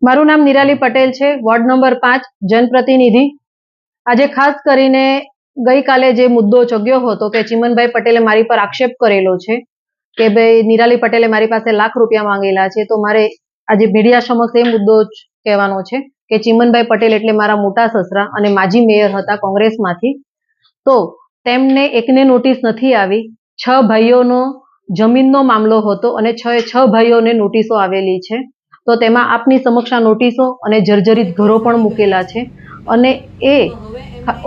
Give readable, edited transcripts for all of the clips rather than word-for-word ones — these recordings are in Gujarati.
મારું નામ નિરાલી પટેલ છે, વોર્ડ નંબર 5 જનપ્રતિનિધિ। આજે ખાસ કરીને ગઈકાલે જે મુદ્દો ચગ્યો હતો કે ચીમનભાઈ પટેલે મારી પર આક્ષેપ કરેલો છે કે ભાઈ નિરાલી પટેલે મારી પાસે લાખ રૂપિયા માંગેલા છે, તો મારે આજે મીડિયા સમક્ષ એ મુદ્દો કહેવાનો છે કે ચીમનભાઈ પટેલ એટલે મારા મોટા સસરા અને માજી મેયર હતા કોંગ્રેસમાંથી। તો તેમને એકને નોટિસ નથી આવી, 6 ભાઈઓનો જમીનનો મામલો હતો અને 6 ભાઈઓને નોટિસો આવેલી છે। તો તેમાં આપની સમક્ષ આ નોટિસો અને જર્જરિત ઘરો પણ મૂકેલા છે અને એ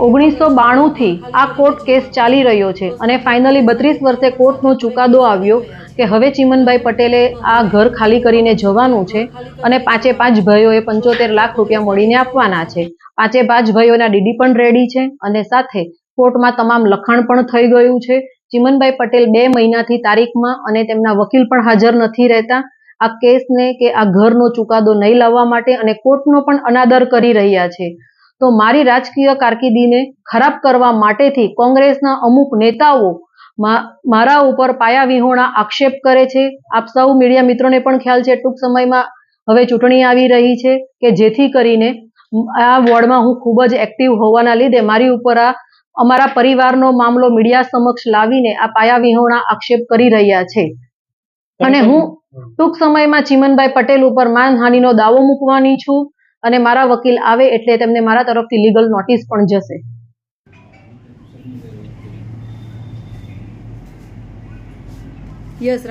1992 થી આ કોર્ટ કેસ ચાલી રહ્યો છે અને ફાઇનલી 32 વર્ષે કોર્ટનો ચુકાદો આવ્યો કે હવે ચીમનભાઈ પટેલે આ ઘર ખાલી કરીને જવાનું છે અને 5 ભાઈઓએ 75 લાખ રૂપિયા મળીને આપવાના છે। 5 ભાઈઓના ડીડી પણ રેડી છે અને સાથે કોર્ટમાં તમામ લખાણ પણ થઈ ગયું છે। ચીમનભાઈ પટેલ 2 મહિનાથી તારીખમાં અને તેમના વકીલ પણ હાજર નથી રહેતા આ કેસને કે આ ઘરનો ચુકાદો નહીં લાવવા માટે અને કોર્ટનો પણ અનાદર કરી રહ્યા છે। તો મારી રાજકીય કારકિર્દીને ખરાબ કરવા માટેથી કોંગ્રેસના અમુક નેતાઓ મારા ઉપર પાયાવિહોણા આક્ષેપ કરે છે। આપ સૌ મીડિયા મિત્રોને પણ ખ્યાલ છે, ટૂંક સમયમાં હવે ચૂંટણી આવી રહી છે કે જેથી કરીને આ વોર્ડમાં હું ખૂબ જ એક્ટિવ હોવાના લીધે મારી ઉપર અમારા પરિવારનો મામલો મીડિયા સમક્ષ લાવીને આ પાયાવિહોણા આક્ષેપ કરી રહ્યા છે અને હું ટૂંક સમયમાં ચીમનભાઈ પટેલ ઉપર માનહાનિનો દાવો મૂકવાની છું અને મારા વકીલ આવે એટલે તેમને મારા તરફથી લીગલ નોટિસ પણ જશે। યસ